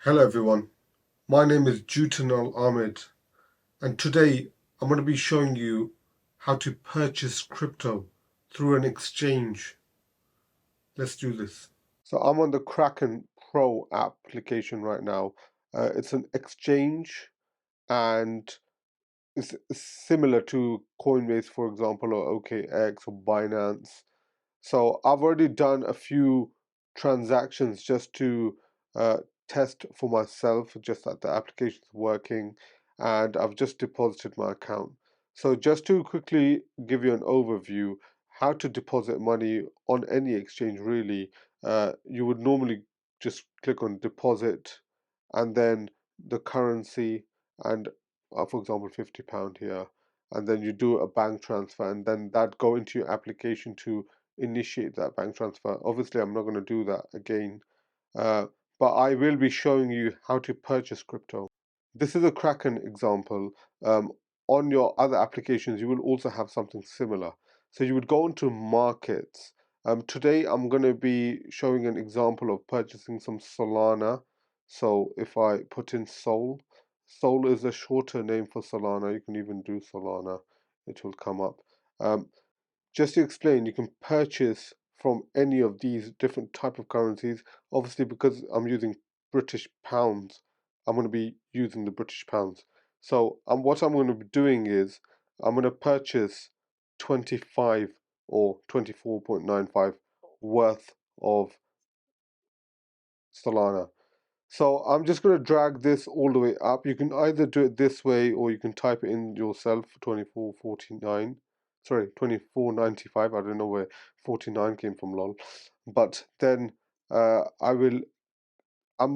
Hello everyone, my name is Jutanal Ahmed, and today I'm going to be showing you how to purchase crypto through an exchange. Let's do this. So I'm on the Kraken Pro application right now. It's an exchange and it's similar to Coinbase, for example, or OKX or Binance. So I've already done a few transactions just to test for myself, just that the application is working, and I've just deposited my account. So just to quickly give you an overview, how to deposit money on any exchange really, you would normally just click on deposit and then the currency and for example £50 here, and then you do a bank transfer and then that go into your application to initiate that bank transfer. Obviously, I'm not going to do that again, uh, but I will be showing you how to purchase crypto. This is a Kraken example. Um, on your other applications, you will also have something similar. So you would go into markets. Today, I'm going to be showing an example of purchasing some Solana. So if I put in Sol is a shorter name for Solana. You can even do Solana. It will come up. Um, just to explain, you can purchase from any of these different type of currencies. Obviously, because I'm using British pounds, I'm going to be using the British pounds. So what I'm going to be doing is I'm going to purchase 25 or 24.95 worth of Solana. So I'm just going to drag this all the way up. You can either do it this way or you can type it in yourself, 24.49. Sorry, 24.95. I don't know where 49 came from, lol. But then I'm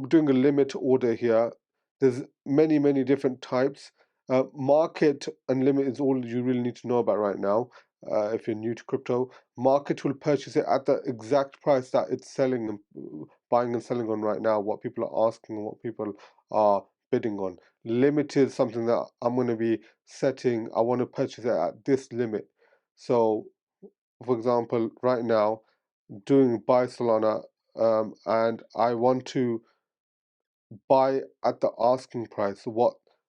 doing a limit order here. There's many different types. Market and limit is all you really need to know about right now. If you're new to crypto, market will purchase it at the exact price that it's selling and buying and selling on right now. What people are asking and what people are bidding on. Limit is something that I'm going to be setting. I want to purchase it at this limit. So, for example, right now, doing buy Solana, and I want to buy at the asking price. So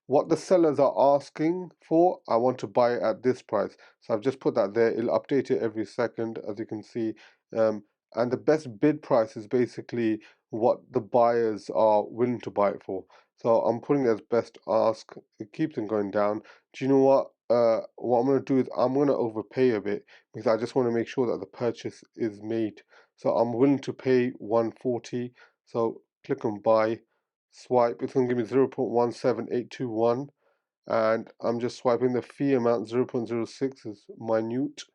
what the sellers are asking for, I want to buy at this price. So I've just put that there. It'll update it every second, as you can see. And the best bid price is basically what the buyers are willing to buy it for. So I'm putting it as best ask. It keeps on going down. Do you know what? What I'm going to do is I'm going to overpay a bit because I just want to make sure that the purchase is made. So I'm willing to pay 140. So click on buy, swipe. It's going to give me 0.17821, and I'm just swiping. The fee amount 0.06 is minute.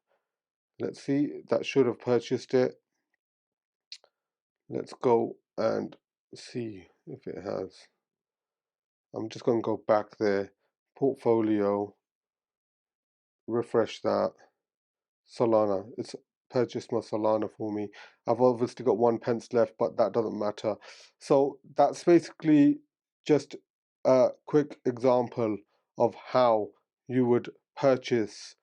Let's see, that should have purchased it. Let's go and see if it has. I'm just going to go back there, portfolio, refresh that. Solana, it's purchased my Solana for me. I've obviously got 1 pence left, but that doesn't matter. So that's basically just a quick example of how you would purchase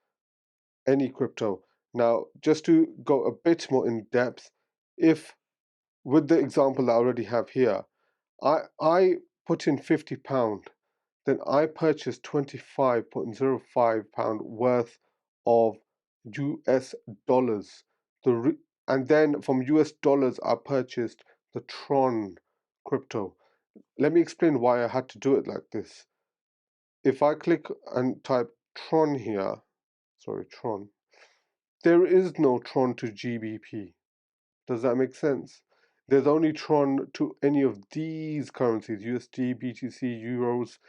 any crypto. Now, just to go a bit more in depth, if with the example that I already have here, I put in £50, then I purchased £25.05 worth of US dollars. And then from US dollars, I purchased the Tron crypto. Let me explain why I had to do it like this. If I click and type Tron here, sorry, Tron, there is no Tron to GBP. Does that make sense? There's only Tron to any of these currencies, USD, BTC, Euros.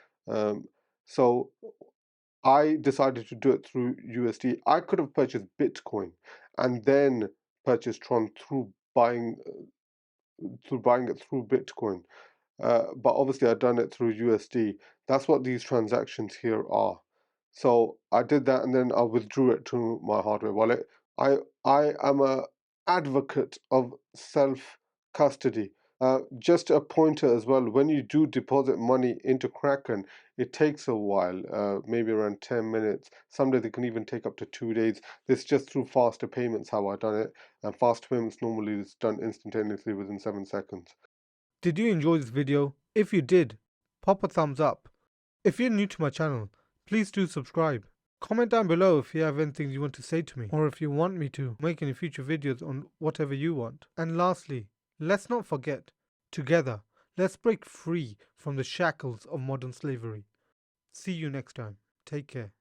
So I decided to do it through USD. I could have purchased Bitcoin and then purchased Tron through buying it through Bitcoin. But obviously I've done it through USD. That's what these transactions here are. So I did that and then I withdrew it to my hardware wallet. I am a advocate of self custody. Just a pointer as well, when you do deposit money into Kraken, it takes a while, maybe around 10 minutes. Some days it can even take up to 2 days. This is just through faster payments how I done it. And faster payments normally is done instantaneously within 7 seconds. Did you enjoy this video? If you did, pop a thumbs up. If you're new to my channel, please do subscribe. Comment down below if you have anything you want to say to me, or if you want me to make any future videos on whatever you want. And lastly, let's not forget, together, let's break free from the shackles of modern slavery. See you next time. Take care.